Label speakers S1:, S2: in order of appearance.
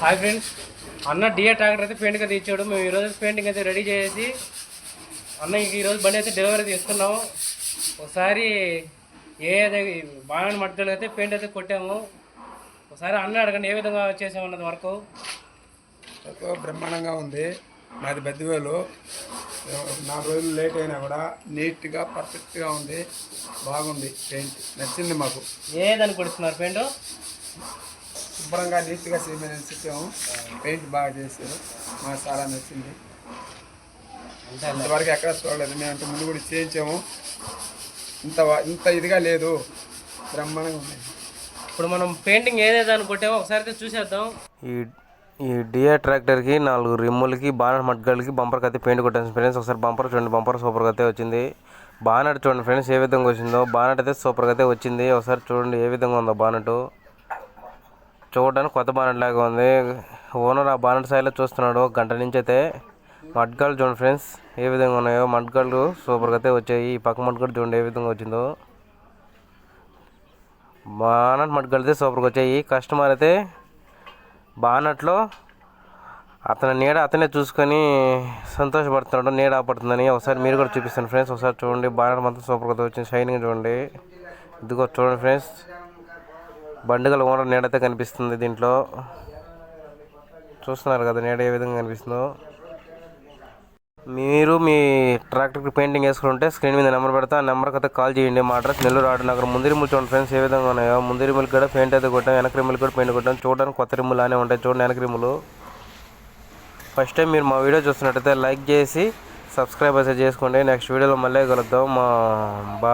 S1: Hi friends, అన్న DA tractor అయితే పెయింట్గా తెచ్చాడు. మేము ఈరోజు పెయింటింగ్ అయితే రెడీ చేసి అన్న ఈరోజు బండి అయితే డెలివరీ తీసుకున్నాము. ఒకసారి బాగా మట్టలు అయితే పెయింట్ అయితే కొట్టాము. ఒకసారి అన్న అడగండి ఏ విధంగా చేసామన్నది వర్క్.
S2: బ్రహ్మాండంగా ఉంది. మాది బద్దివేలు. 4 రోజులు లేట్ అయినా కూడా నీట్గా పర్ఫెక్ట్గా ఉంది. బాగుంది. పెయింట్ నచ్చింది మాకు.
S1: ఏదని కొడుతున్నారు పెయింట్?
S2: శుభ్రంగా నీట్గా చేసాము. పెయింట్ బాగా చేశారు. మాకు చాలా నచ్చింది. ఇంతవరకు ఎక్కడ చూడలేదు. మేము అంత ముందు కూడా చేయించాము. ఇంత ఇదిగా లేదు. బ్రహ్మాండంగా ఉంది.
S1: ఇప్పుడు మనం పెయింటింగ్ ఏదేదాన్ని కొట్టామో ఒకసారి చూసేద్దాం.
S3: ఈ డిఏ ట్రాక్టర్కి 4 రిమ్ములకి బానట్ మడ్గలకి బంపర్కి అయితే పెయింట్ కొట్టాను ఫ్రెండ్స్. ఒకసారి బంపర్ చూడండి. బంపర్ సూపర్గా అయితే వచ్చింది. బానట్ చూడండి ఫ్రెండ్స్ ఏ విధంగా వచ్చిందో. బానట్ అయితే సూపర్గా అయితే వచ్చింది. ఒకసారి చూడండి ఏ విధంగా ఉందో బానట్. చూడడానికి కొత్త బానట్ లాగా ఉంది. ఓనర్ ఆ బానట్ సైడ్లో చూస్తున్నాడు గంట నుంచి అయితే. మడ్గాలు చూడండి ఫ్రెండ్స్ ఏ విధంగా ఉన్నాయో. మడ్గాలు సూపర్గా అయితే వచ్చాయి. ఈ పక్క మడ్గాలు చూడండి ఏ విధంగా వచ్చిందో. బానట్ మడ్గాలు అయితే సూపర్గా వచ్చాయి. కస్టమర్ అయితే బానట్లో అతని నీడ అతనే చూసుకొని సంతోషపడుతున్నాడు. నీడ ఆపడుతుందని ఒకసారి మీరు కూడా చూపిస్తాను ఫ్రెండ్స్. ఒకసారి చూడండి బానట్ మొత్తం సూపర్గా వచ్చింది. షైనింగ్ చూడండి. ఇదిగో చూడండి ఫ్రెండ్స్ బండిగల ఓనర్ నీడ అయితే కనిపిస్తుంది దీంట్లో. చూస్తున్నారు కదా నీడ ఏ విధంగా కనిపిస్తుందో. మీరు మీ ట్రాక్టర్కి పెయింటింగ్ వేసుకుంటే స్క్రీన్ మీద నెంబర్ పెడతా. ఆ నెంబర్కి అయితే కాల్ చేయండి. మా అడ్రస్ నెల్లూరు ఆటనగర్. ముందు రిమ్ములు చూడండి ఫ్రెండ్స్ ఏ విధంగా ఉన్నాయో. ముందు రిమ్ములకి కూడా పెయింట్ అయితే కొట్టాం. వెనక రిమ్ములకి కూడా పెయింట్ కొట్టాం. చూడడానికి కొత్త రిమ్ములు అనే ఉంటాయి చూడండి వెనక రిమ్ములు. ఫస్ట్ టైం మీరు మా వీడియో చూస్తున్నట్టయితే లైక్ చేసి సబ్స్క్రైబ్ అయితే చేసుకోండి. నెక్స్ట్ వీడియోలో మళ్ళీ కలుద్దాం. మా